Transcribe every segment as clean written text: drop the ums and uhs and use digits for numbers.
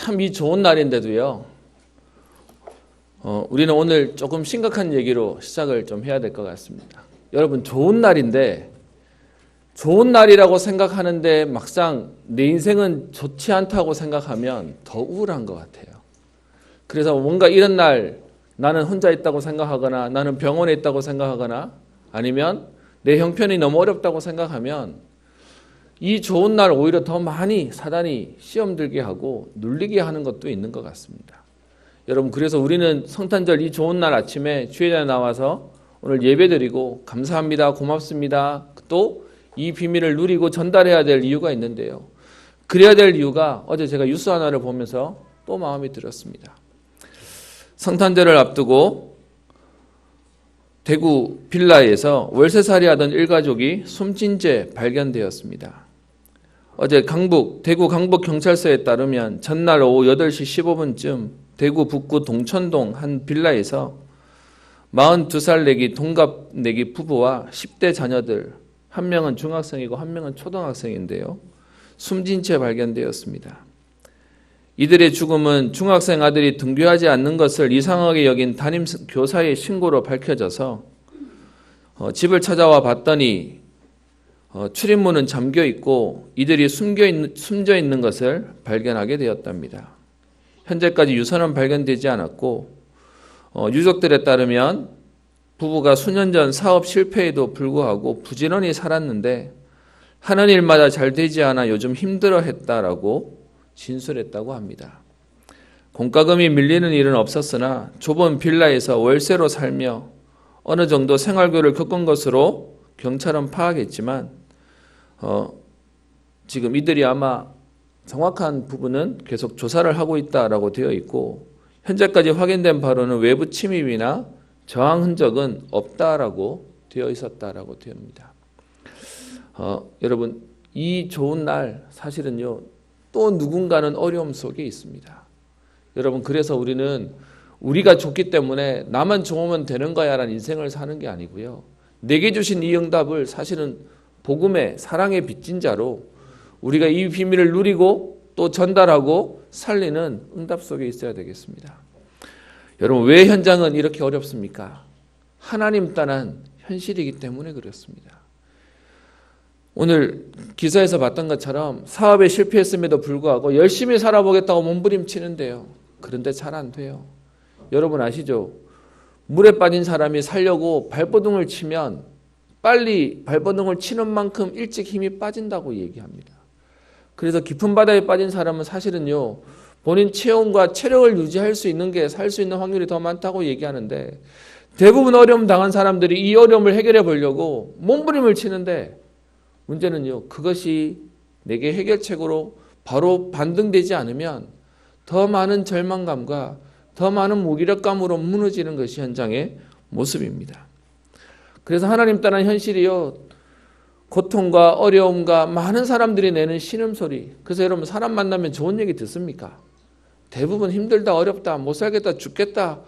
참 이 좋은 날인데도요. 우리는 오늘 조금 심각한 얘기로 시작을 좀 해야 될 것 같습니다. 여러분, 좋은 날인데 좋은 날이라고 생각하는데 막상 내 인생은 좋지 않다고 생각하면 더 우울한 것 같아요. 그래서 뭔가 이런 날 나는 혼자 있다고 생각하거나 나는 병원에 있다고 생각하거나 아니면 내 형편이 너무 어렵다고 생각하면 이 좋은 날 오히려 더 많이 사단이 시험 들게 하고 눌리게 하는 것도 있는 것 같습니다. 여러분, 그래서 우리는 성탄절 이 좋은 날 아침에 주일에 나와서 오늘 예배드리고 감사합니다, 고맙습니다. 또 이 비밀을 누리고 전달해야 될 이유가 있는데요. 그래야 될 이유가 어제 제가 뉴스 하나를 보면서 또 마음이 들었습니다. 성탄절을 앞두고 대구 빌라에서 월세살이 하던 일가족이 숨진 채 발견되었습니다. 어제 대구 강북경찰서에 따르면 전날 오후 8시 15분쯤 대구 북구 동천동 한 빌라에서 42살 내기 동갑 내기 부부와 10대 자녀들, 한 명은 중학생이고 한 명은 초등학생인데요. 숨진 채 발견되었습니다. 이들의 죽음은 중학생 아들이 등교하지 않는 것을 이상하게 여긴 담임 교사의 신고로 밝혀져서 집을 찾아와 봤더니 출입문은 잠겨 있고 이들이 숨져 있는 것을 발견하게 되었답니다. 현재까지 유서는 발견되지 않았고 유족들에 따르면 부부가 수년 전 사업 실패에도 불구하고 부지런히 살았는데 하는 일마다 잘 되지 않아 요즘 힘들어했다라고 진술했다고 합니다. 공과금이 밀리는 일은 없었으나 좁은 빌라에서 월세로 살며 어느 정도 생활고를 겪은 것으로 경찰은 파악했지만 지금 이들이 아마 정확한 부분은 계속 조사를 하고 있다라고 되어 있고 현재까지 확인된 바로는 외부 침입이나 저항 흔적은 없다라고 되어 있었다라고 되어입니다. 여러분, 이 좋은 날 사실은요 또 누군가는 어려움 속에 있습니다. 여러분, 그래서 우리가 좋기 때문에 나만 좋으면 되는 거야 라는 인생을 사는 게 아니고요. 내게 주신 이 응답을 사실은 복음의 사랑의 빚진 자로 우리가 이 비밀을 누리고 또 전달하고 살리는 응답 속에 있어야 되겠습니다. 여러분, 왜 현장은 이렇게 어렵습니까? 하나님 떠난 현실이기 때문에 그렇습니다. 오늘 기사에서 봤던 것처럼 사업에 실패했음에도 불구하고 열심히 살아보겠다고 몸부림치는데요. 그런데 잘 안 돼요. 여러분 아시죠? 물에 빠진 사람이 살려고 발버둥을 치면 빨리 발버둥을 치는 만큼 일찍 힘이 빠진다고 얘기합니다. 그래서 깊은 바다에 빠진 사람은 사실은요, 본인 체온과 체력을 유지할 수 있는 게 살 수 있는 확률이 더 많다고 얘기하는데 대부분 어려움 당한 사람들이 이 어려움을 해결해 보려고 몸부림을 치는데 문제는요, 그것이 내게 해결책으로 바로 반등되지 않으면 더 많은 절망감과 더 많은 무기력감으로 무너지는 것이 현장의 모습입니다. 그래서 하나님 떠난 현실이요, 고통과 어려움과 많은 사람들이 내는 신음소리. 그래서 여러분, 사람 만나면 좋은 얘기 듣습니까? 대부분 힘들다, 어렵다, 못 살겠다, 죽겠다,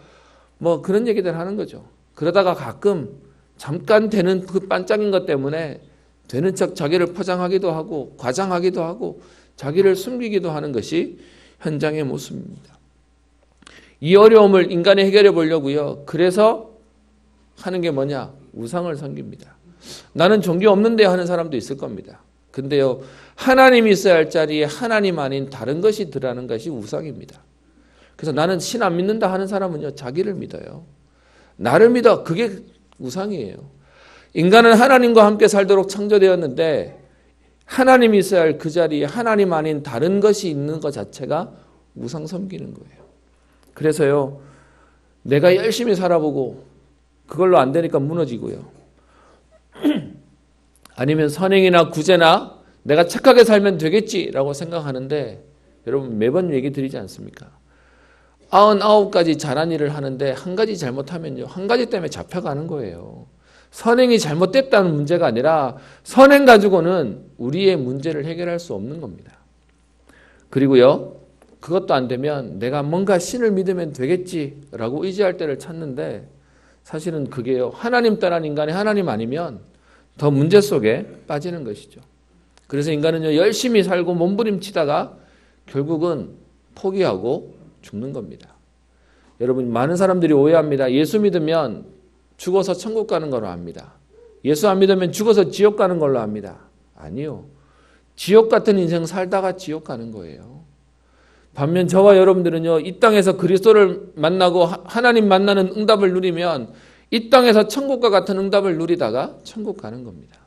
뭐 그런 얘기들 하는 거죠. 그러다가 가끔 잠깐 되는 그 반짝인 것 때문에 되는 척 자기를 포장하기도 하고 과장하기도 하고 자기를 숨기기도 하는 것이 현장의 모습입니다. 이 어려움을 인간이 해결해 보려고요. 그래서 하는 게 뭐냐? 우상을 섬깁니다. 나는 종교 없는데 하는 사람도 있을 겁니다. 근데요, 하나님이 있어야 할 자리에 하나님 아닌 다른 것이 들어가는 것이 우상입니다. 그래서 나는 신 안 믿는다 하는 사람은요, 자기를 믿어요. 나를 믿어. 그게 우상이에요. 인간은 하나님과 함께 살도록 창조되었는데 하나님이 있어야 할 그 자리에 하나님 아닌 다른 것이 있는 것 자체가 우상 섬기는 거예요. 그래서요, 내가 열심히 살아보고 그걸로 안 되니까 무너지고요. 아니면 선행이나 구제나 내가 착하게 살면 되겠지라고 생각하는데 여러분, 매번 얘기 드리지 않습니까? 99가지 잘한 일을 하는데 한 가지 잘못하면요, 한 가지 때문에 잡혀가는 거예요. 선행이 잘못됐다는 문제가 아니라 선행 가지고는 우리의 문제를 해결할 수 없는 겁니다. 그리고요, 그것도 안 되면 내가 뭔가 신을 믿으면 되겠지라고 의지할 때를 찾는데 사실은 그게요, 하나님 떠난 인간이 하나님 아니면 더 문제 속에 빠지는 것이죠. 그래서 인간은요, 열심히 살고 몸부림치다가 결국은 포기하고 죽는 겁니다. 여러분, 많은 사람들이 오해합니다. 예수 믿으면 죽어서 천국 가는 걸로 압니다. 예수 안 믿으면 죽어서 지옥 가는 걸로 압니다. 아니요. 지옥 같은 인생 살다가 지옥 가는 거예요. 반면 저와 여러분들은요, 이 땅에서 그리스도를 만나고 하나님 만나는 응답을 누리면 이 땅에서 천국과 같은 응답을 누리다가 천국 가는 겁니다.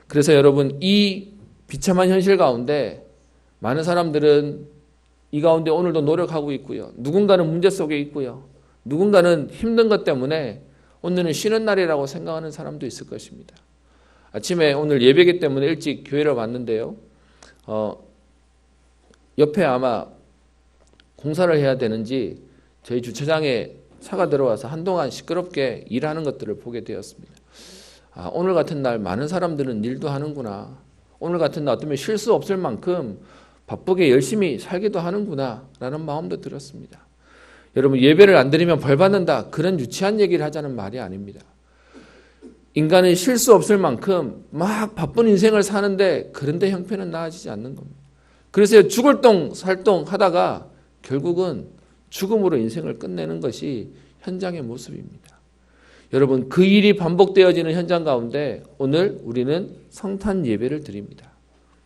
그래서 여러분, 이 비참한 현실 가운데 많은 사람들은 이 가운데 오늘도 노력하고 있고요. 누군가는 문제 속에 있고요. 누군가는 힘든 것 때문에 오늘은 쉬는 날이라고 생각하는 사람도 있을 것입니다. 아침에 오늘 예배기 때문에 일찍 교회를 왔는데요. 옆에 아마 공사를 해야 되는지 저희 주차장에 차가 들어와서 한동안 시끄럽게 일하는 것들을 보게 되었습니다. 오늘 같은 날 많은 사람들은 일도 하는구나. 오늘 같은 날 어쩌면 쉴 수 없을 만큼 바쁘게 열심히 살기도 하는구나 라는 마음도 들었습니다. 여러분, 예배를 안 드리면 벌 받는다, 그런 유치한 얘기를 하자는 말이 아닙니다. 인간은 쉴 수 없을 만큼 막 바쁜 인생을 사는데 그런데 형편은 나아지지 않는 겁니다. 그래서 죽을 똥 살똥 하다가 결국은 죽음으로 인생을 끝내는 것이 현장의 모습입니다. 여러분, 그 일이 반복되어지는 현장 가운데 오늘 우리는 성탄 예배를 드립니다.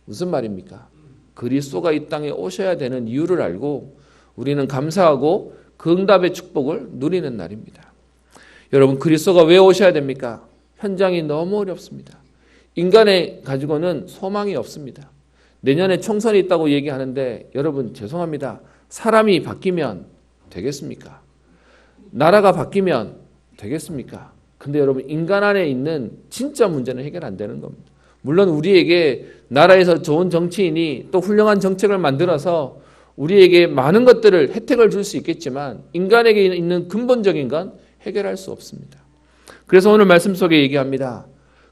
무슨 말입니까? 그리스도가 이 땅에 오셔야 되는 이유를 알고 우리는 감사하고 그 응답의 축복을 누리는 날입니다. 여러분, 그리스도가 왜 오셔야 됩니까? 현장이 너무 어렵습니다. 인간에 가지고는 소망이 없습니다. 내년에 총선이 있다고 얘기하는데 여러분, 죄송합니다. 사람이 바뀌면 되겠습니까? 나라가 바뀌면 되겠습니까? 근데 여러분, 인간 안에 있는 진짜 문제는 해결 안 되는 겁니다. 물론 우리에게 나라에서 좋은 정치인이 또 훌륭한 정책을 만들어서 우리에게 많은 것들을 혜택을 줄 수 있겠지만 인간에게 있는 근본적인 건 해결할 수 없습니다. 그래서 오늘 말씀 속에 얘기합니다.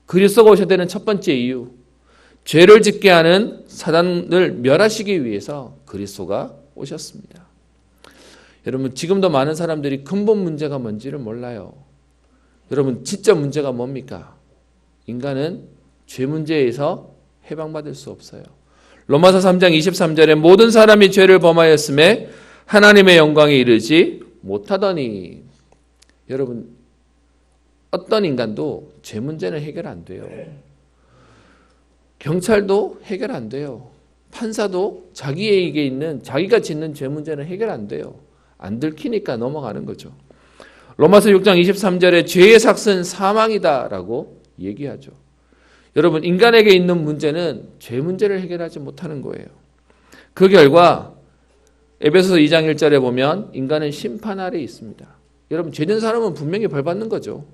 그리스도가 오셔야 되는 첫 번째 이유, 죄를 짓게 하는 사단을 멸하시기 위해서 그리스도가 오셨습니다. 여러분, 지금도 많은 사람들이 근본 문제가 뭔지를 몰라요. 여러분, 진짜 문제가 뭡니까? 인간은 죄 문제에서 해방받을 수 없어요. 로마서 3장 23절에 모든 사람이 죄를 범하였음에 하나님의 영광에 이르지 못하더니. 여러분, 어떤 인간도 죄 문제는 해결 안 돼요. 경찰도 해결 안 돼요. 판사도 자기에게 있는, 자기가 짓는 죄 문제는 해결 안 돼요. 안 들키니까 넘어가는 거죠. 로마서 6장 23절에 죄의 삭은 사망이다라고 얘기하죠. 여러분, 인간에게 있는 문제는 죄 문제를 해결하지 못하는 거예요. 그 결과 에베소서 2장 1절에 보면 인간은 심판 아래에 있습니다. 여러분, 죄진 사람은 분명히 벌 받는 거죠.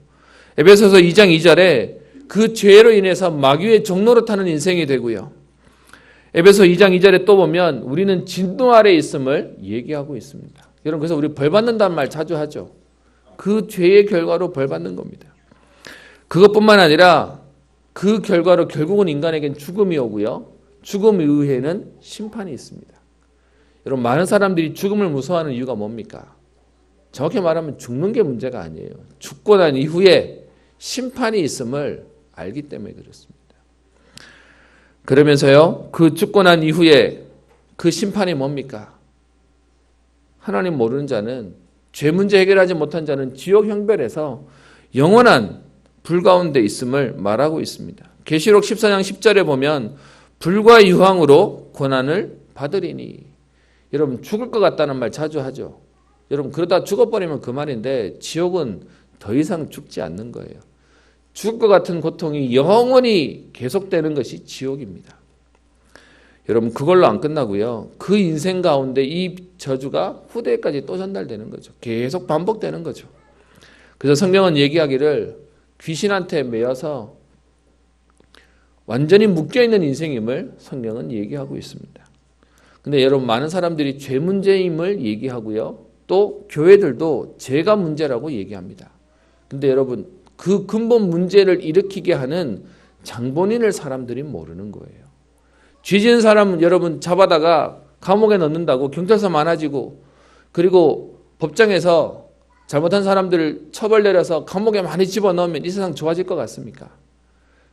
에베소서 2장 2절에 그 죄로 인해서 마귀의 종로로 타는 인생이 되고요. 에베소 2장 2절에 또 보면 우리는 진노 아래에 있음을 얘기하고 있습니다. 여러분, 그래서 우리 벌 받는다는 말 자주 하죠. 그 죄의 결과로 벌 받는 겁니다. 그것뿐만 아니라 그 결과로 결국은 인간에겐 죽음이 오고요. 죽음 이후에는 심판이 있습니다. 여러분, 많은 사람들이 죽음을 무서워하는 이유가 뭡니까? 정확히 말하면 죽는 게 문제가 아니에요. 죽고 난 이후에 심판이 있음을 알기 때문에 그렇습니다. 그러면서요, 그 죽고 난 이후에 그 심판이 뭡니까? 하나님 모르는 자는, 죄 문제 해결하지 못한 자는 지옥 형벌에서 영원한 불 가운데 있음을 말하고 있습니다. 계시록 14장 10절에 보면 불과 유황으로 고난을 받으리니. 여러분, 죽을 것 같다는 말 자주 하죠. 여러분, 그러다 죽어버리면 그 말인데 지옥은 더 이상 죽지 않는 거예요. 죽을 것 같은 고통이 영원히 계속되는 것이 지옥입니다. 여러분, 그걸로 안 끝나고요. 그 인생 가운데 이 저주가 후대까지 또 전달되는 거죠. 계속 반복되는 거죠. 그래서 성경은 얘기하기를 귀신한테 매여서 완전히 묶여있는 인생임을 성경은 얘기하고 있습니다. 근데 여러분, 많은 사람들이 죄 문제임을 얘기하고요. 또 교회들도 죄가 문제라고 얘기합니다. 근데 여러분, 그 근본 문제를 일으키게 하는 장본인을 사람들이 모르는 거예요. 죄 지은 사람은 여러분 잡아다가 감옥에 넣는다고 경찰서 많아지고, 그리고 법정에서 잘못한 사람들을 처벌 내려서 감옥에 많이 집어넣으면 이 세상 좋아질 것 같습니까?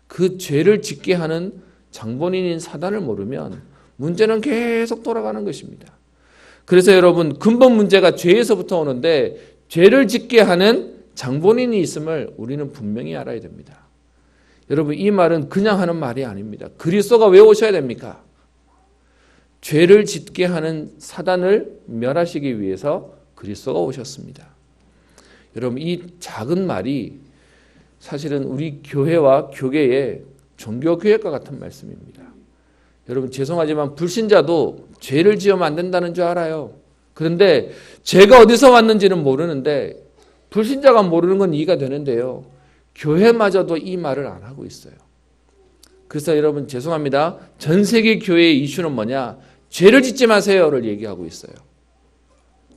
그 죄를 짓게 하는 장본인인 사단을 모르면 문제는 계속 돌아가는 것입니다. 그래서 여러분 근본 문제가 죄에서부터 오는데 죄를 짓게 하는 장본인이 있음을 우리는 분명히 알아야 됩니다. 여러분 이 말은 그냥 하는 말이 아닙니다. 그리스도가 왜 오셔야 됩니까? 죄를 짓게 하는 사단을 멸하시기 위해서 그리스도가 오셨습니다. 여러분 이 작은 말이 사실은 우리 교회와 교계의 종교교역과 같은 말씀입니다. 여러분 죄송하지만 불신자도 죄를 지으면 안 된다는 줄 알아요. 그런데 죄가 어디서 왔는지는 모르는데 불신자가 모르는 건 이해가 되는데요. 교회마저도 이 말을 안 하고 있어요. 그래서 여러분 죄송합니다. 전 세계 교회의 이슈는 뭐냐? 죄를 짓지 마세요를 얘기하고 있어요.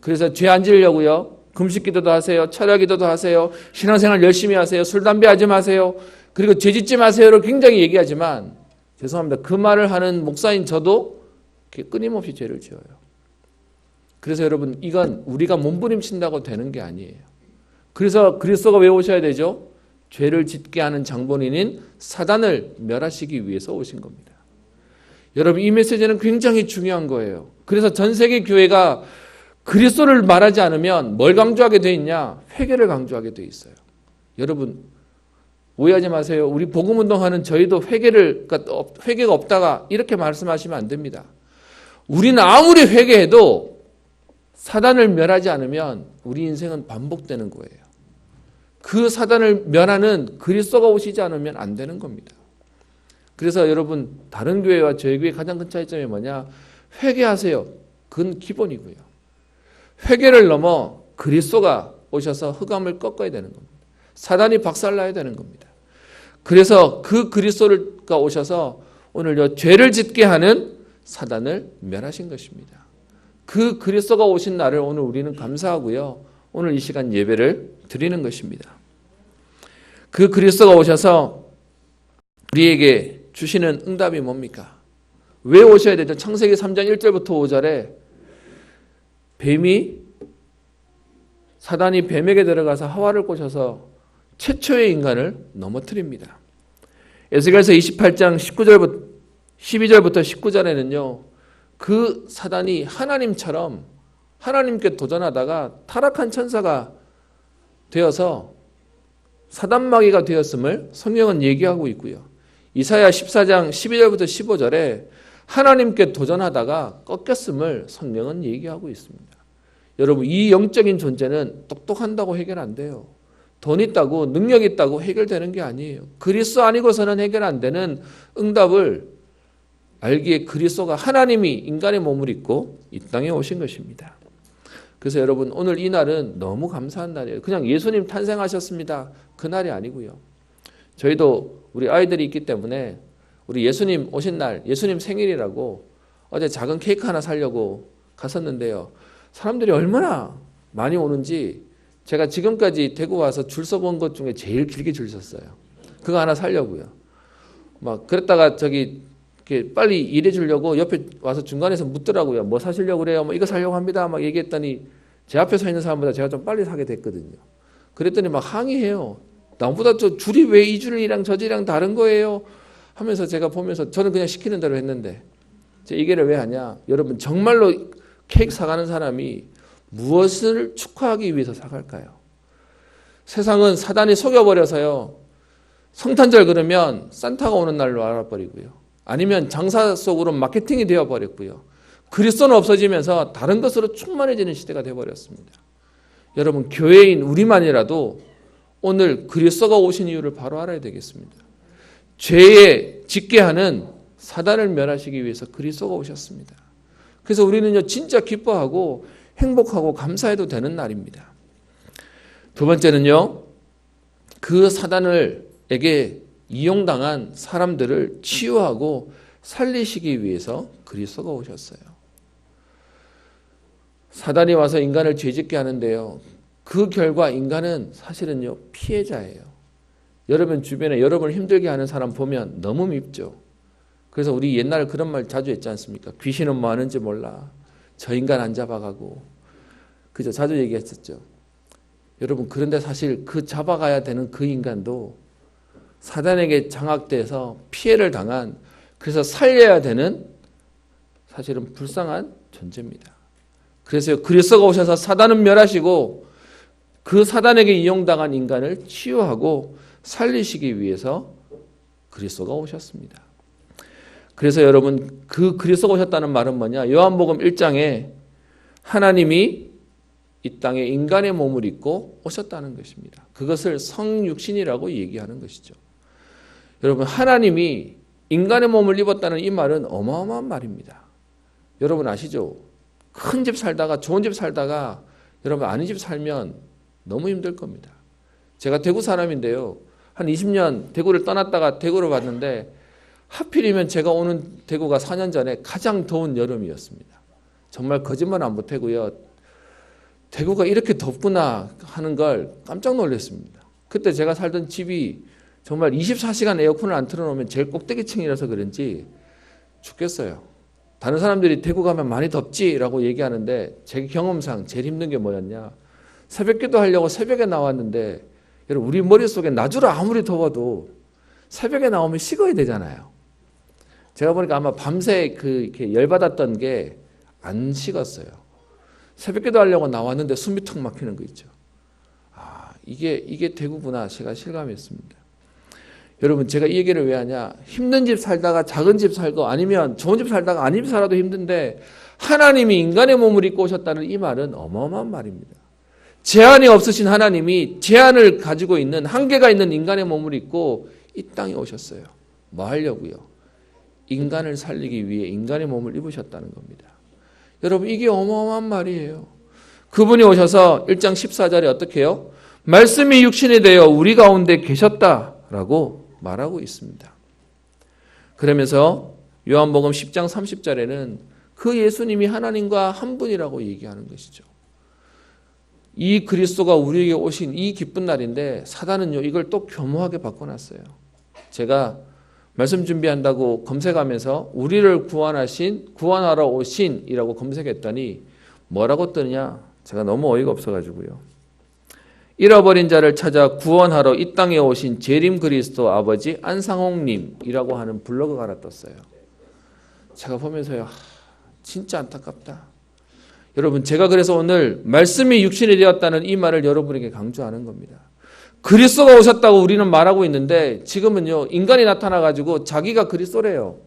그래서 죄 안 지으려고요. 금식 기도도 하세요. 철야 기도도 하세요. 신앙생활 열심히 하세요. 술 담배 하지 마세요. 그리고 죄 짓지 마세요를 굉장히 얘기하지만 죄송합니다. 그 말을 하는 목사인 저도 끊임없이 죄를 지어요. 그래서 여러분 이건 우리가 몸부림친다고 되는 게 아니에요. 그래서 그리스도가 왜 오셔야 되죠? 죄를 짓게 하는 장본인인 사단을 멸하시기 위해서 오신 겁니다. 여러분 이 메시지는 굉장히 중요한 거예요. 그래서 전 세계 교회가 그리스도를 말하지 않으면 뭘 강조하게 돼 있냐? 회개를 강조하게 돼 있어요. 여러분 오해하지 마세요. 우리 복음운동하는 저희도 회개가 없다가 이렇게 말씀하시면 안 됩니다. 우리는 아무리 회개해도 사단을 멸하지 않으면 우리 인생은 반복되는 거예요. 그 사단을 멸하는 그리스도가 오시지 않으면 안 되는 겁니다. 그래서 여러분 다른 교회와 저희 교회의 가장 큰 차이점이 뭐냐? 회개하세요. 그건 기본이고요. 회개를 넘어 그리스도가 오셔서 흑암을 꺾어야 되는 겁니다. 사단이 박살나야 되는 겁니다. 그래서 그 그리스도가 오셔서 오늘 죄를 짓게 하는 사단을 멸하신 것입니다. 그 그리스도가 오신 날을 오늘 우리는 감사하고요. 오늘 이 시간 예배를 드리는 것입니다. 그 그리스도가 오셔서 우리에게 주시는 응답이 뭡니까? 왜 오셔야 되죠? 창세기 3장 1절부터 5절에 사단이 뱀에게 들어가서 하와를 꼬셔서 최초의 인간을 넘어뜨립니다. 에스겔서 28장 12절부터 19절에는요. 그 사단이 하나님처럼 하나님께 도전하다가 타락한 천사가 되어서 사단마귀가 되었음을 성경은 얘기하고 있고요. 이사야 14장 12절부터 15절에 하나님께 도전하다가 꺾였음을 성경은 얘기하고 있습니다. 여러분 이 영적인 존재는 똑똑한다고 해결 안 돼요. 돈 있다고 능력 있다고 해결되는 게 아니에요. 그리스도 아니고서는 해결 안 되는 응답을 알기에 그리스도가 하나님이 인간의 몸을 입고 이 땅에 오신 것입니다. 그래서 여러분 오늘 이 날은 너무 감사한 날이에요. 그냥 예수님 탄생하셨습니다. 그 날이 아니고요. 저희도 우리 아이들이 있기 때문에 우리 예수님 오신 날 예수님 생일이라고 어제 작은 케이크 하나 사려고 갔었는데요. 사람들이 얼마나 많이 오는지 제가 지금까지 대구 와서 줄 서본 것 중에 제일 길게 줄 섰어요. 그거 하나 사려고요. 막 그랬다가 이렇게 빨리 일해 주려고 옆에 와서 중간에서 묻더라고요. 뭐 사시려고 그래요? 뭐 이거 사려고 합니다. 막 얘기했더니 제 앞에 서 있는 사람보다 제가 좀 빨리 사게 됐거든요. 그랬더니 막 항의해요. 나보다 저 줄이 왜 이 줄이랑 저 줄이랑 다른 거예요? 하면서 제가 보면서 저는 그냥 시키는 대로 했는데 제가 이 얘기를 왜 하냐? 여러분 정말로 케이크 사가는 사람이 무엇을 축하하기 위해서 사갈까요? 세상은 사단이 속여버려서요. 성탄절 그러면 산타가 오는 날로 알아버리고요. 아니면 장사 속으로 마케팅이 되어버렸고요. 그리스도는 없어지면서 다른 것으로 충만해지는 시대가 되어버렸습니다. 여러분 교회인 우리만이라도 오늘 그리스도가 오신 이유를 바로 알아야 되겠습니다. 죄에 짓게 하는 사단을 멸하시기 위해서 그리스도가 오셨습니다. 그래서 우리는요 진짜 기뻐하고 행복하고 감사해도 되는 날입니다. 두 번째는요 그 사단에게 이용당한 사람들을 치유하고 살리시기 위해서 그리스도가 오셨어요. 사단이 와서 인간을 죄짓게 하는데요. 그 결과 인간은 사실은요 피해자예요. 여러분 주변에 여러분을 힘들게 하는 사람 보면 너무 밉죠. 그래서 우리 옛날 그런 말 자주 했지 않습니까? 귀신은 뭐 하는지 몰라. 저 인간 안 잡아가고. 그죠? 자주 얘기했었죠. 여러분 그런데 사실 그 잡아가야 되는 그 인간도 사단에게 장악돼서 피해를 당한 그래서 살려야 되는 사실은 불쌍한 존재입니다. 그래서 그리스도가 오셔서 사단은 멸하시고 그 사단에게 이용당한 인간을 치유하고 살리시기 위해서 그리스도가 오셨습니다. 그래서 여러분 그 그리스도가 오셨다는 말은 뭐냐? 요한복음 1장에 하나님이 이 땅에 인간의 몸을 입고 오셨다는 것입니다. 그것을 성육신이라고 얘기하는 것이죠. 여러분 하나님이 인간의 몸을 입었다는 이 말은 어마어마한 말입니다. 여러분 아시죠? 큰 집 살다가 좋은 집 살다가 여러분 아닌 집 살면 너무 힘들 겁니다. 제가 대구 사람인데요. 한 20년 대구를 떠났다가 대구를 왔는데 하필이면 제가 오는 대구가 4년 전에 가장 더운 여름이었습니다. 정말 거짓말 안 보태고요. 대구가 이렇게 덥구나 하는 걸 깜짝 놀랐습니다. 그때 제가 살던 집이 정말 24시간 에어컨을 안 틀어놓으면 제일 꼭대기층이라서 그런지 죽겠어요. 다른 사람들이 대구 가면 많이 덥지라고 얘기하는데 제 경험상 제일 힘든 게 뭐였냐. 새벽기도 하려고 새벽에 나왔는데 여러분 우리 머릿속에 낮으로 아무리 더워도 새벽에 나오면 식어야 되잖아요. 제가 보니까 아마 밤새 이렇게 열받았던 게 안 식었어요. 새벽기도 하려고 나왔는데 숨이 턱 막히는 거 있죠. 이게 대구구나 제가 실감했습니다. 여러분 제가 이 얘기를 왜 하냐. 힘든 집 살다가 작은 집 살고 아니면 좋은 집 살다가 아닌 집 살아도 힘든데 하나님이 인간의 몸을 입고 오셨다는 이 말은 어마어마한 말입니다. 제한이 없으신 하나님이 제한을 가지고 있는 한계가 있는 인간의 몸을 입고 이 땅에 오셨어요. 뭐 하려고요? 인간을 살리기 위해 인간의 몸을 입으셨다는 겁니다. 여러분 이게 어마어마한 말이에요. 그분이 오셔서 1장 14절에 어떻게 해요? 말씀이 육신이 되어 우리 가운데 계셨다라고 말하고 있습니다. 그러면서 요한복음 10장 30절에는 그 예수님이 하나님과 한 분이라고 얘기하는 것이죠. 이 그리스도가 우리에게 오신 이 기쁜 날인데 사단은요 이걸 또 교묘하게 바꿔놨어요. 제가 말씀 준비한다고 검색하면서 우리를 구원하러 오신이라고 검색했더니 뭐라고 뜨냐? 제가 너무 어이가 없어가지고요. 잃어버린 자를 찾아 구원하러 이 땅에 오신 재림 그리스도 아버지 안상홍님이라고 하는 블로그가 하나 떴어요. 제가 보면서요, 진짜 안타깝다. 여러분, 제가 그래서 오늘 말씀이 육신이 되었다는 이 말을 여러분에게 강조하는 겁니다. 그리스도가 오셨다고 우리는 말하고 있는데 지금은요, 인간이 나타나가지고 자기가 그리스도래요.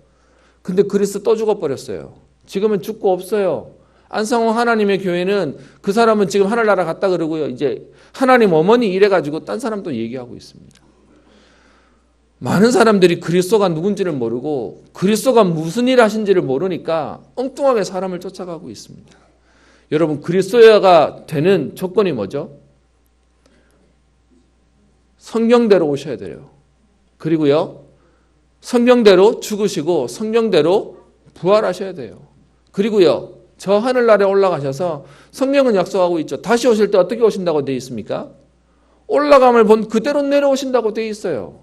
근데 그리스도 또 죽어버렸어요. 지금은 죽고 없어요. 안상홍 하나님의 교회는 그 사람은 지금 하늘나라 갔다 그러고요. 이제 하나님 어머니 이래가지고 딴 사람도 얘기하고 있습니다. 많은 사람들이 그리스도가 누군지를 모르고 그리스도가 무슨 일 하신지를 모르니까 엉뚱하게 사람을 쫓아가고 있습니다. 여러분, 그리스도가 되는 조건이 뭐죠? 성경대로 오셔야 돼요. 그리고요, 성경대로 죽으시고 성경대로 부활하셔야 돼요. 그리고요, 저 하늘나라에 올라가셔서 성경은 약속하고 있죠. 다시 오실 때 어떻게 오신다고 되어 있습니까? 올라감을 본 그대로 내려오신다고 되어 있어요.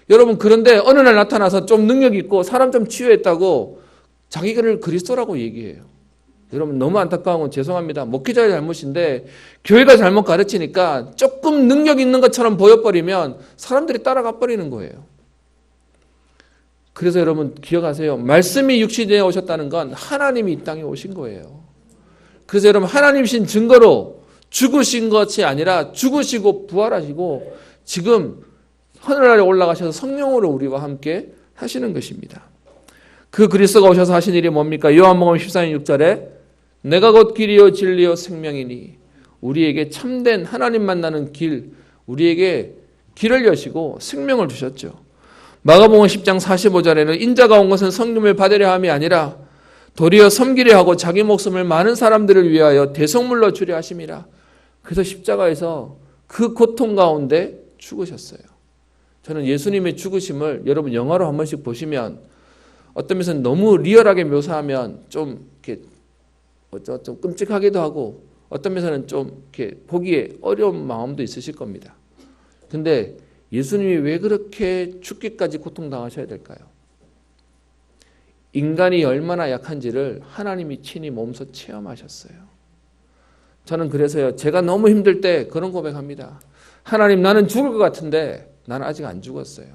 여러분, 그런데 어느 날 나타나서 좀 능력 있고 사람 좀 치유했다고 자기를 그리스도라고 얘기해요. 여러분, 너무 안타까운 건 죄송합니다. 목회자의 잘못인데 교회가 잘못 가르치니까 조금 능력 있는 것처럼 보여버리면 사람들이 따라가 버리는 거예요. 그래서 여러분 기억하세요. 말씀이 육신이 되어 오셨다는 건 하나님이 이 땅에 오신 거예요. 그래서 여러분, 하나님이신 증거로 죽으신 것이 아니라 죽으시고 부활하시고 지금 하늘나라에 올라가셔서 성령으로 우리와 함께 하시는 것입니다. 그 그리스도가 오셔서 하신 일이 뭡니까? 요한복음 14장 6절에 내가 곧 길이요 진리요 생명이니 우리에게 참된 하나님 만나는 길, 우리에게 길을 여시고 생명을 주셨죠. 마가복음 10장 45절에는 인자가 온 것은 성금을 받으려 함이 아니라 도리어 섬기려 하고 자기 목숨을 많은 사람들을 위하여 대속물로 주려 하심이라. 그래서 십자가에서 그 고통 가운데 죽으셨어요. 저는 예수님의 죽으심을 여러분 영화로 한 번씩 보시면 어떤 면에서는 너무 리얼하게 묘사하면 좀 이렇게 좀 끔찍하기도 하고 어떤 면에서는 좀 이렇게 보기에 어려운 마음도 있으실 겁니다. 근데 예수님이 왜 그렇게 죽기까지 고통당하셔야 될까요? 인간이 얼마나 약한지를 하나님이 친히 몸소 체험하셨어요. 저는 그래서요, 제가 너무 힘들 때 그런 고백합니다. 하나님, 나는 죽을 것 같은데 나는 아직 안 죽었어요.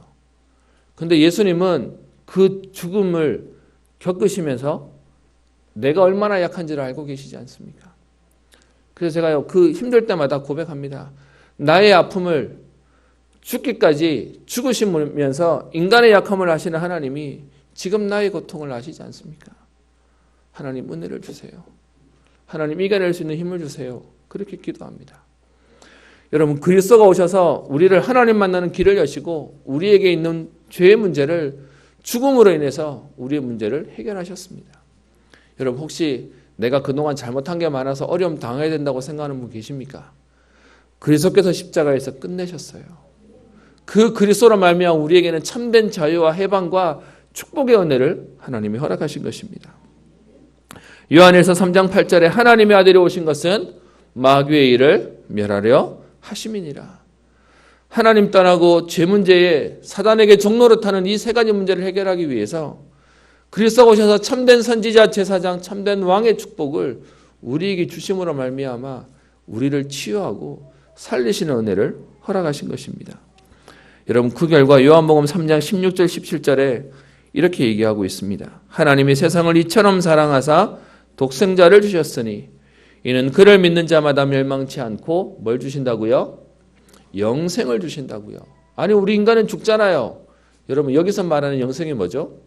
근데 예수님은 그 죽음을 겪으시면서 내가 얼마나 약한지를 알고 계시지 않습니까? 그래서 제가요, 그 힘들 때마다 고백합니다. 나의 아픔을 죽기까지 죽으시면서 인간의 약함을 아시는 하나님이 지금 나의 고통을 아시지 않습니까? 하나님 은혜를 주세요. 하나님 이겨낼 수 있는 힘을 주세요. 그렇게 기도합니다. 여러분, 그리스도가 오셔서 우리를 하나님 만나는 길을 여시고 우리에게 있는 죄의 문제를 죽음으로 인해서 우리의 문제를 해결하셨습니다. 여러분, 혹시 내가 그동안 잘못한 게 많아서 어려움 당해야 된다고 생각하는 분 계십니까? 그리스도께서 십자가에서 끝내셨어요. 그 그리스도로 말미암아 우리에게는 참된 자유와 해방과 축복의 은혜를 하나님이 허락하신 것입니다. 요한일서 3장 8절에 하나님의 아들이 오신 것은 마귀의 일을 멸하려 하심이니라. 하나님 떠나고 죄 문제에 사단에게 종노릇하는 이 세 가지 문제를 해결하기 위해서 그리스도가 오셔서 참된 선지자 제사장 참된 왕의 축복을 우리에게 주심으로 말미암아 우리를 치유하고 살리시는 은혜를 허락하신 것입니다. 여러분, 그 결과 요한복음 3장 16절 17절에 이렇게 얘기하고 있습니다. 하나님이 세상을 이처럼 사랑하사 독생자를 주셨으니 이는 그를 믿는 자마다 멸망치 않고 뭘 주신다고요? 영생을 주신다고요. 아니, 우리 인간은 죽잖아요. 여러분, 여기서 말하는 영생이 뭐죠?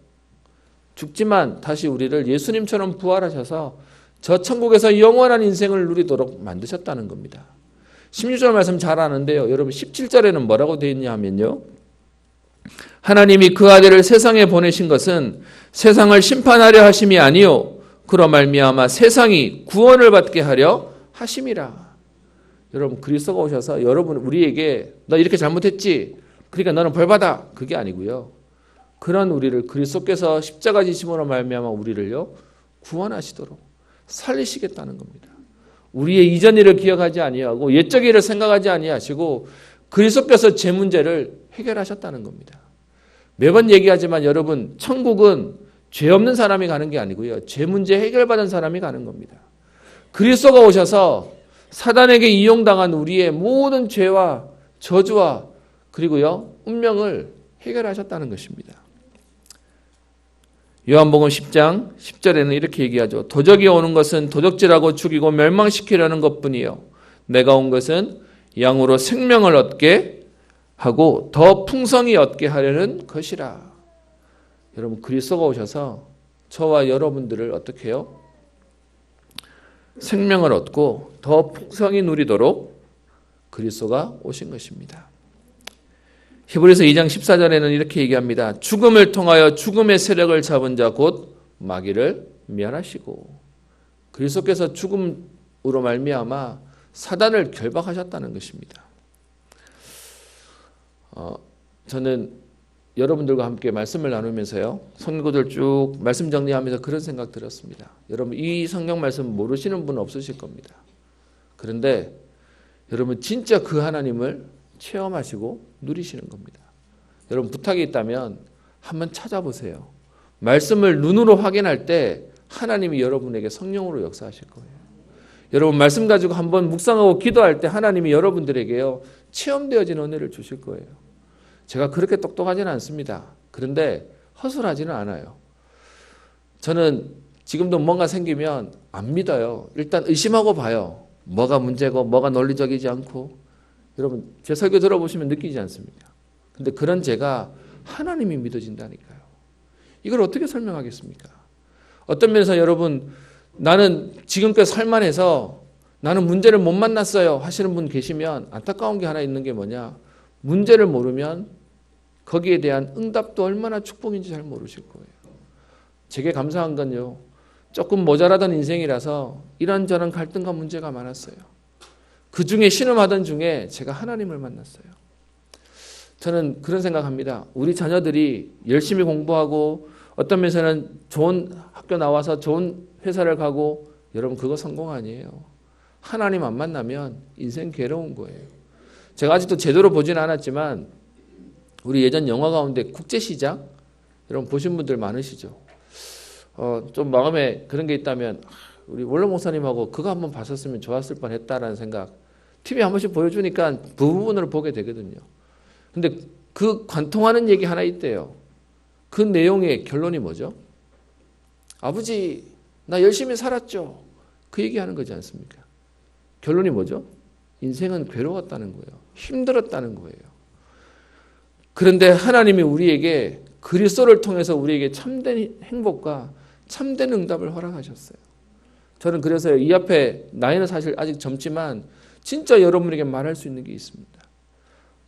죽지만 다시 우리를 예수님처럼 부활하셔서 저 천국에서 영원한 인생을 누리도록 만드셨다는 겁니다. 16절 말씀 잘 아는데요. 여러분, 17절에는 뭐라고 되어 있냐 하면요, 하나님이 그 아들을 세상에 보내신 것은 세상을 심판하려 하심이 아니요 그로 말미암아 세상이 구원을 받게 하려 하심이라. 여러분, 그리스도가 오셔서 여러분 우리에게 너 이렇게 잘못했지? 그러니까 너는 벌 받아. 그게 아니고요. 그런 우리를 그리스도께서 십자가 지심으로 말미암아 우리를요 구원하시도록 살리시겠다는 겁니다. 우리의 이전 일을 기억하지 아니하고 옛적 일을 생각하지 아니하시고 그리스도께서 제 문제를 해결하셨다는 겁니다. 매번 얘기하지만 여러분, 천국은 죄 없는 사람이 가는 게 아니고요, 죄 문제 해결받은 사람이 가는 겁니다. 그리스도가 오셔서 사단에게 이용당한 우리의 모든 죄와 저주와 그리고요 운명을 해결하셨다는 것입니다. 요한복음 10장 10절에는 이렇게 얘기하죠. 도적이 오는 것은 도적질하고 죽이고 멸망시키려는 것뿐이요 내가 온 것은 양으로 생명을 얻게 하고 더 풍성히 얻게 하려는 것이라. 여러분, 그리스도가 오셔서 저와 여러분들을 어떻게 해요? 생명을 얻고 더 풍성히 누리도록 그리스도가 오신 것입니다. 히브리서 2장 14절에는 이렇게 얘기합니다. 죽음을 통하여 죽음의 세력을 잡은 자 곧 마귀를 멸하시고. 그리스도께서 죽음으로 말미암아 사단을 결박하셨다는 것입니다. 저는 여러분들과 함께 말씀을 나누면서요, 성경구절 쭉 말씀 정리하면서 그런 생각 들었습니다. 여러분, 이 성경 말씀 모르시는 분은 없으실 겁니다. 그런데 여러분, 진짜 그 하나님을 체험하시고 누리시는 겁니다. 여러분, 부탁이 있다면 한번 찾아보세요. 말씀을 눈으로 확인할 때 하나님이 여러분에게 성령으로 역사하실 거예요. 여러분, 말씀 가지고 한번 묵상하고 기도할 때 하나님이 여러분들에게요 체험되어진 은혜를 주실 거예요. 제가 그렇게 똑똑하지는 않습니다. 그런데 허술하지는 않아요. 저는 지금도 뭔가 생기면 안 믿어요. 일단 의심하고 봐요. 뭐가 문제고 뭐가 논리적이지 않고. 여러분, 제 설교 들어보시면 느끼지 않습니까? 근데 그런 제가 하나님이 믿어진다니까요. 이걸 어떻게 설명하겠습니까? 어떤 면에서 여러분, 나는 지금까지 살만해서 나는 문제를 못 만났어요 하시는 분 계시면 안타까운 게 하나 있는 게 뭐냐, 문제를 모르면 거기에 대한 응답도 얼마나 축복인지 잘 모르실 거예요. 제게 감사한 건요, 조금 모자라던 인생이라서 이런저런 갈등과 문제가 많았어요. 그 중에 신음하던 중에 제가 하나님을 만났어요. 저는 그런 생각합니다. 우리 자녀들이 열심히 공부하고 어떤 면에서는 좋은 학교 나와서 좋은 회사를 가고, 여러분, 그거 성공 아니에요. 하나님 안 만나면 인생 괴로운 거예요. 제가 아직도 제대로 보지는 않았지만 우리 예전 영화 가운데 국제시장, 여러분 보신 분들 많으시죠? 좀 마음에 그런 게 있다면 우리 원로 목사님하고 그거 한번 봤었으면 좋았을 뻔했다라는 생각, TV 한 번씩 보여주니까 그 부분을 보게 되거든요. 근데 그 관통하는 얘기 하나 있대요. 그 내용의 결론이 뭐죠? 아버지, 나 열심히 살았죠. 그 얘기하는 거지 않습니까? 결론이 뭐죠? 인생은 괴로웠다는 거예요. 힘들었다는 거예요. 그런데 하나님이 우리에게 그리스도를 통해서 우리에게 참된 행복과 참된 응답을 허락하셨어요. 저는 그래서 이 앞에 나이는 사실 아직 젊지만 진짜 여러분에게 말할 수 있는 게 있습니다.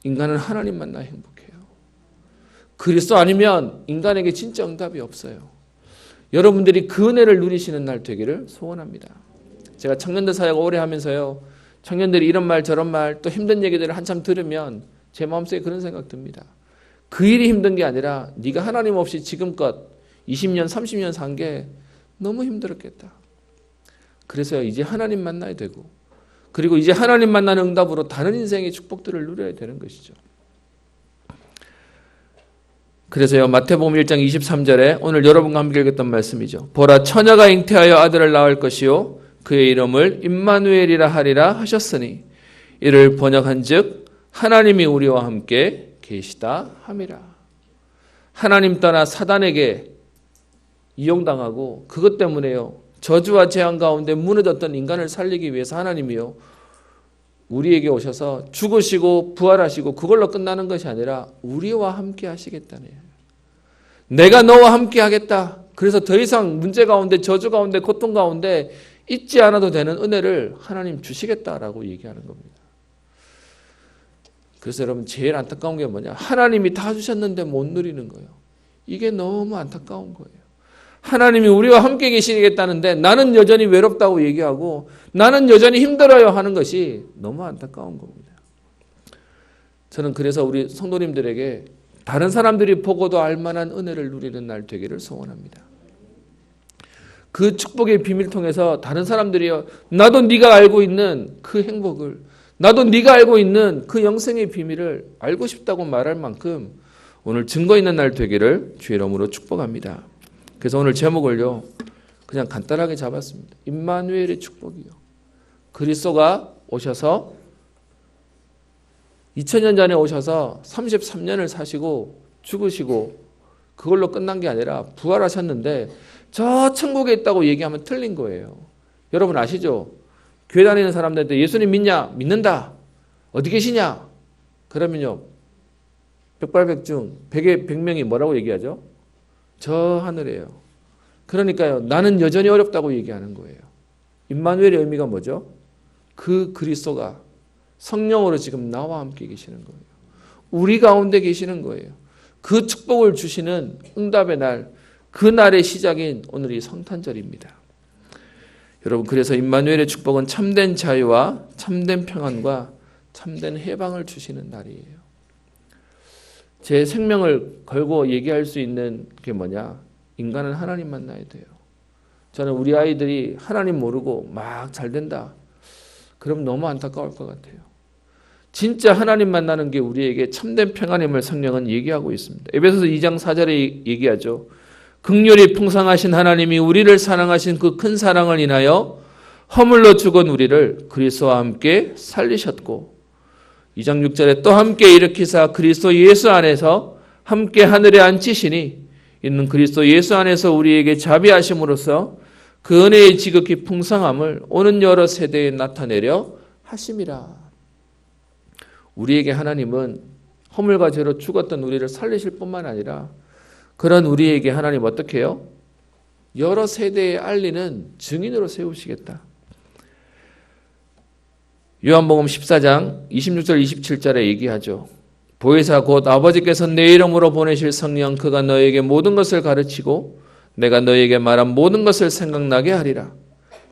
인간은 하나님 만나 행복해요. 그리스도 아니면 인간에게 진짜 응답이 없어요. 여러분들이 그 은혜를 누리시는 날 되기를 소원합니다. 제가 청년들 사역 오래 하면서요. 청년들이 이런 말 저런 말 또 힘든 얘기들을 한참 들으면 제 마음속에 그런 생각 듭니다. 그 일이 힘든 게 아니라 네가 하나님 없이 지금껏 20년 30년 산 게 너무 힘들었겠다. 그래서 이제 하나님 만나야 되고 그리고 이제 하나님 만나는 응답으로 다른 인생의 축복들을 누려야 되는 것이죠. 그래서요 마태복음 1장 23절에 오늘 여러분과 함께 읽었던 말씀이죠. 보라 처녀가 잉태하여 아들을 낳을 것이요 그의 이름을 임마누엘이라 하리라 하셨으니 이를 번역한즉 하나님이 우리와 함께 계시다 함이라. 하나님 떠나 사단에게 이용당하고 그것 때문에요 저주와 재앙 가운데 무너졌던 인간을 살리기 위해서 하나님이요 우리에게 오셔서 죽으시고 부활하시고 그걸로 끝나는 것이 아니라 우리와 함께 하시겠다네요. 내가 너와 함께 하겠다. 그래서 더 이상 문제 가운데 저주 가운데 고통 가운데 잊지 않아도 되는 은혜를 하나님 주시겠다라고 얘기하는 겁니다. 그래서 여러분 제일 안타까운 게 뭐냐? 하나님이 다 주셨는데 못 누리는 거예요. 이게 너무 안타까운 거예요. 하나님이 우리와 함께 계시겠다는데 나는 여전히 외롭다고 얘기하고 나는 여전히 힘들어요 하는 것이 너무 안타까운 겁니다. 저는 그래서 우리 성도님들에게 다른 사람들이 보고도 알만한 은혜를 누리는 날 되기를 소원합니다. 그 축복의 비밀 통해서 다른 사람들이 나도 네가 알고 있는 그 행복을 나도 네가 알고 있는 그 영생의 비밀을 알고 싶다고 말할 만큼 오늘 증거 있는 날 되기를 주의 이름으로 축복합니다. 그래서 오늘 제목을요 그냥 간단하게 잡았습니다. 임마누엘의 축복이요. 그리스도가 오셔서 2000년 전에 오셔서 33년을 사시고 죽으시고 그걸로 끝난 게 아니라 부활하셨는데 저 천국에 있다고 얘기하면 틀린 거예요. 여러분 아시죠? 교회 다니는 사람들한테 예수님 믿냐? 믿는다. 어디 계시냐? 그러면요 백발백중 100명이 뭐라고 얘기하죠? 저 하늘에요. 그러니까요 나는 여전히 어렵다고 얘기하는 거예요. 임마누엘의 의미가 뭐죠? 그 그리스도가 성령으로 지금 나와 함께 계시는 거예요. 우리 가운데 계시는 거예요. 그 축복을 주시는 응답의 날, 그 날의 시작인 오늘이 성탄절입니다. 여러분 그래서 임마누엘의 축복은 참된 자유와 참된 평안과 참된 해방을 주시는 날이에요. 제 생명을 걸고 얘기할 수 있는 게 뭐냐? 인간은 하나님 만나야 돼요. 저는 우리 아이들이 하나님 모르고 막 잘 된다. 그럼 너무 안타까울 것 같아요. 진짜 하나님 만나는 게 우리에게 참된 평안임을 성령은 얘기하고 있습니다. 에베소서 2장 4절에 얘기하죠. 긍휼이 풍성하신 하나님이 우리를 사랑하신 그 큰 사랑을 인하여 허물로 죽은 우리를 그리스도와 함께 살리셨고 2장 6절에 또 함께 일으키사 그리스도 예수 안에서 함께 하늘에 앉히시니 이는 그리스도 예수 안에서 우리에게 자비하심으로써 그 은혜의 지극히 풍성함을 오는 여러 세대에 나타내려 하심이라. 우리에게 하나님은 허물과 죄로 죽었던 우리를 살리실 뿐만 아니라 그런 우리에게 하나님 어떻게 해요? 여러 세대에 알리는 증인으로 세우시겠다. 요한복음 14장 26절 27절에 얘기하죠. 보혜사 곧 아버지께서 내 이름으로 보내실 성령 그가 너에게 모든 것을 가르치고 내가 너에게 말한 모든 것을 생각나게 하리라.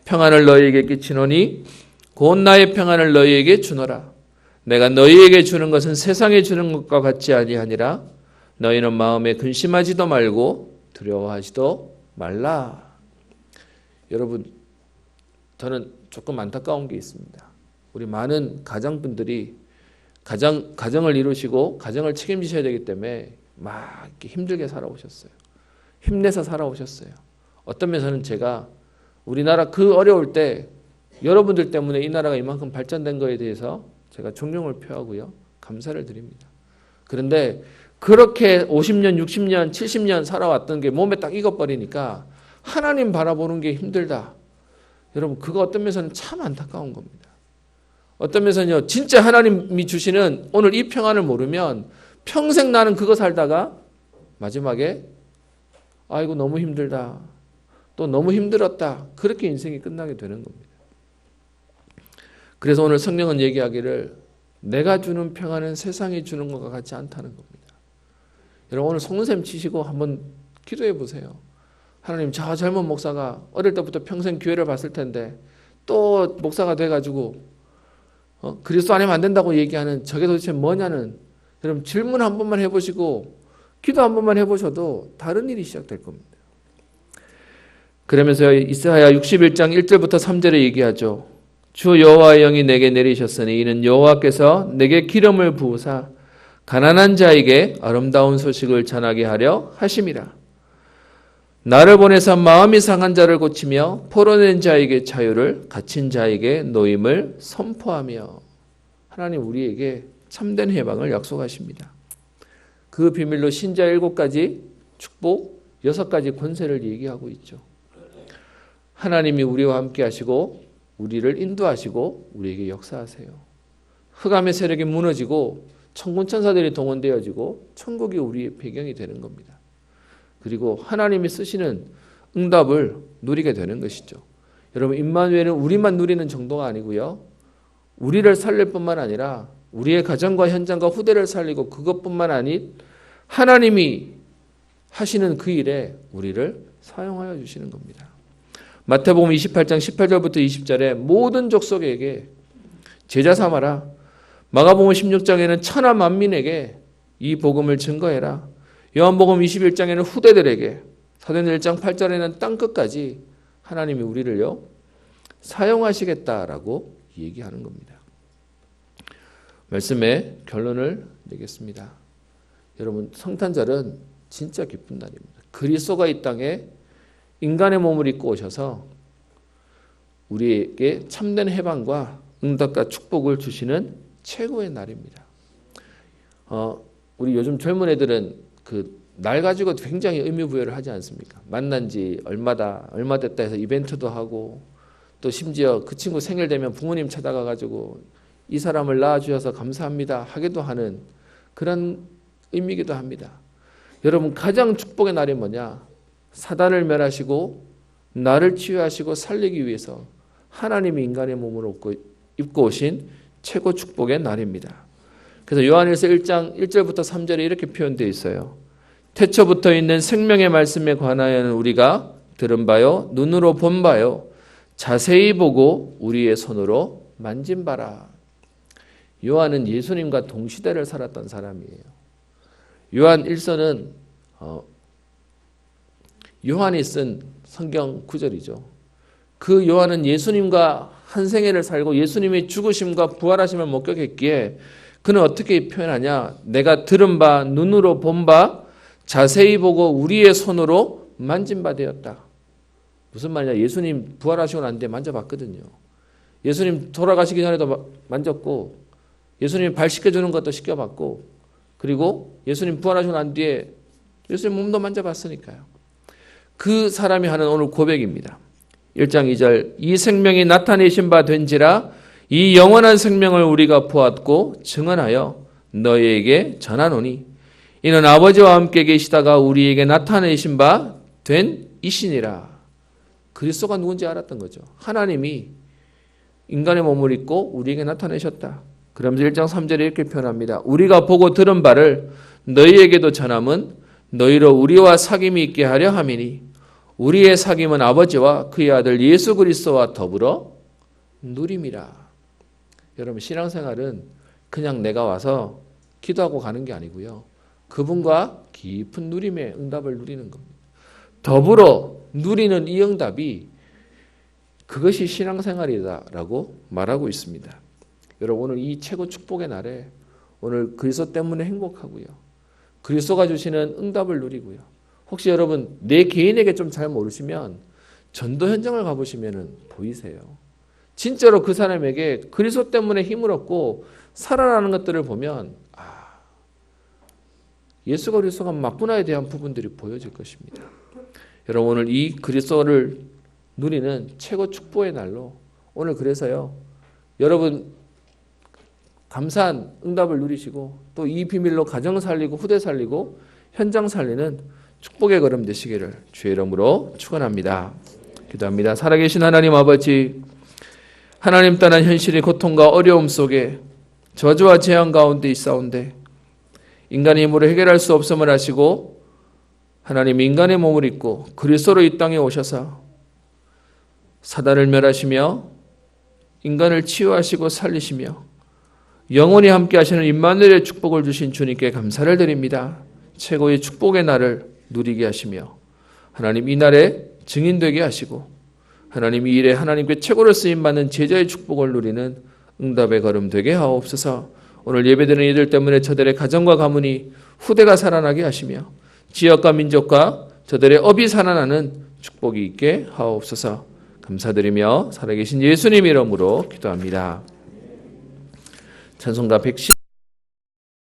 평안을 너희에게 끼치노니 곧 나의 평안을 너희에게 주노라. 내가 너희에게 주는 것은 세상에 주는 것과 같지 아니하니라. 너희는 마음에 근심하지도 말고 두려워하지도 말라. 여러분 저는 조금 안타까운 게 있습니다. 우리 많은 가장분들이 가정을 이루시고 가정을 책임지셔야 되기 때문에 막 이렇게 힘들게 살아오셨어요. 힘내서 살아오셨어요. 어떤 면에서는 제가 우리나라 그 어려울 때 여러분들 때문에 이 나라가 이만큼 발전된 거에 대해서 제가 존경을 표하고요. 감사를 드립니다. 그런데 그렇게 50년, 60년, 70년 살아왔던 게 몸에 딱 익어버리니까 하나님 바라보는 게 힘들다. 여러분 그거 어떤 면에서는 참 안타까운 겁니다. 어떤 면에서는요. 진짜 하나님이 주시는 오늘 이 평안을 모르면 평생 나는 그거 살다가 마지막에 아이고 너무 힘들다. 또 너무 힘들었다. 그렇게 인생이 끝나게 되는 겁니다. 그래서 오늘 성령은 얘기하기를 내가 주는 평안은 세상이 주는 것과 같지 않다는 겁니다. 여러분 오늘 속눈썹 치시고 한번 기도해 보세요. 하나님 저 젊은 목사가 어릴 때부터 평생 교회를 봤을 텐데 또 목사가 돼가지고 그리스도 아니면 안 된다고 얘기하는 저게 도대체 뭐냐는 여러분 질문 한 번만 해보시고 기도 한 번만 해보셔도 다른 일이 시작될 겁니다. 그러면서 이사야 61장 1절부터 3절에 얘기하죠. 주 여호와의 영이 내게 내리셨으니 이는 여호와께서 내게 기름을 부으사 가난한 자에게 아름다운 소식을 전하게 하려 하심이라. 나를 보내사 마음이 상한 자를 고치며 포로낸 자에게 자유를 갇힌 자에게 노임을 선포하며. 하나님 우리에게 참된 해방을 약속하십니다. 그 비밀로 신자 7가지 축복 6가지 권세를 얘기하고 있죠. 하나님이 우리와 함께 하시고 우리를 인도하시고 우리에게 역사하세요. 흑암의 세력이 무너지고 천군 천사들이 동원되어지고 천국이 우리의 배경이 되는 겁니다. 그리고 하나님이 쓰시는 응답을 누리게 되는 것이죠. 여러분 임마누엘은 우리만 누리는 정도가 아니고요. 우리를 살릴 뿐만 아니라 우리의 가정과 현장과 후대를 살리고 그것뿐만 아닌 하나님이 하시는 그 일에 우리를 사용하여 주시는 겁니다. 마태복음 28장 18절부터 20절에 모든 족속에게 제자 삼아라. 마가복음 16장에는 천하 만민에게 이 복음을 증거해라. 요한복음 21장에는 후대들에게, 사도행전 1장 8절에는 땅끝까지 하나님이 우리를요 사용하시겠다라고 얘기하는 겁니다. 말씀의 결론을 내겠습니다. 여러분 성탄절은 진짜 기쁜 날입니다. 그리스도가 이 땅에 인간의 몸을 입고 오셔서 우리에게 참된 해방과 응답과 축복을 주시는 최고의 날입니다. 우리 요즘 젊은 애들은 그 날 가지고 굉장히 의미 부여를 하지 않습니까? 만난 지 얼마 됐다 해서 이벤트도 하고 또 심지어 그 친구 생일 되면 부모님 찾아가 가지고 이 사람을 낳아주셔서 감사합니다 하기도 하는 그런 의미이기도 합니다. 여러분 가장 축복의 날이 뭐냐? 사단을 멸하시고 나를 치유하시고 살리기 위해서 하나님이 인간의 몸을 입고 오신 최고 축복의 날입니다. 그래서 요한일서 1장 1절부터 3절에 이렇게 표현되어 있어요. 태초부터 있는 생명의 말씀에 관하여는 우리가 들은 바요 눈으로 본 바요 자세히 보고 우리의 손으로 만진 바라. 요한은 예수님과 동시대를 살았던 사람이에요. 요한 1서는 요한이 쓴 성경 구절이죠. 그 요한은 예수님과 한 생애를 살고 예수님의 죽으심과 부활하심을 목격했기에 그는 어떻게 표현하냐? 내가 들은 바, 눈으로 본 바, 자세히 보고 우리의 손으로 만진 바 되었다. 무슨 말이냐? 예수님 부활하시고 난 뒤에 만져봤거든요. 예수님 돌아가시기 전에도 만졌고 예수님 발 씻겨주는 것도 씻겨봤고 그리고 예수님 부활하시고 난 뒤에 예수님 몸도 만져봤으니까요. 그 사람이 하는 오늘 고백입니다. 1장 2절 이 생명이 나타내신 바 된지라 이 영원한 생명을 우리가 보았고 증언하여 너희에게 전하노니 이는 아버지와 함께 계시다가 우리에게 나타내신 바 된 이신이라. 그리스도가 누군지 알았던 거죠. 하나님이 인간의 몸을 입고 우리에게 나타내셨다. 그러면서 1장 3절에 이렇게 표현합니다. 우리가 보고 들은 바를 너희에게도 전함은 너희로 우리와 사귐이 있게 하려 함이니 우리의 사귐은 아버지와 그의 아들 예수 그리스도와 더불어 누림이라. 여러분 신앙생활은 그냥 내가 와서 기도하고 가는 게 아니고요. 그분과 깊은 누림의 응답을 누리는 겁니다. 더불어 누리는 이 응답이 그것이 신앙생활이다라고 말하고 있습니다. 여러분 오늘 이 최고 축복의 날에 오늘 그리스도 때문에 행복하고요. 그리스도가 주시는 응답을 누리고요. 혹시 여러분 내 개인에게 좀 잘 모르시면 전도 현장을 가보시면 보이세요. 진짜로 그 사람에게 그리스도 때문에 힘을 얻고 살아나는 것들을 보면 예수 그리스도가 맞구나에 대한 부분들이 보여질 것입니다. 여러분 오늘 이 그리스도를 누리는 최고 축복의 날로 오늘 그래서요. 여러분 감사한 응답을 누리시고 또 이 비밀로 가정 살리고 후대 살리고 현장 살리는 축복의 걸음 되시기를 주의 이름으로 축원합니다. 기도합니다. 살아계신 하나님 아버지, 하나님 떠난 현실의 고통과 어려움 속에 저주와 재앙 가운데 있사온데 인간의 힘으로 해결할 수 없음을 아시고 하나님 인간의 몸을 입고 그리스도로 이 땅에 오셔서 사단을 멸하시며 인간을 치유하시고 살리시며 영원히 함께 하시는 임마누엘의 축복을 주신 주님께 감사를 드립니다. 최고의 축복의 날을 누리게 하시며 하나님 이 날에 증인되게 하시고 하나님 이 일에 하나님께 최고로 쓰임받는 제자의 축복을 누리는 응답의 걸음 되게 하옵소서. 오늘 예배드리는 이들 때문에 저들의 가정과 가문이 후대가 살아나게 하시며 지역과 민족과 저들의 업이 살아나는 축복이 있게 하옵소서. 감사드리며 살아계신 예수님 이름으로 기도합니다. 찬송가 110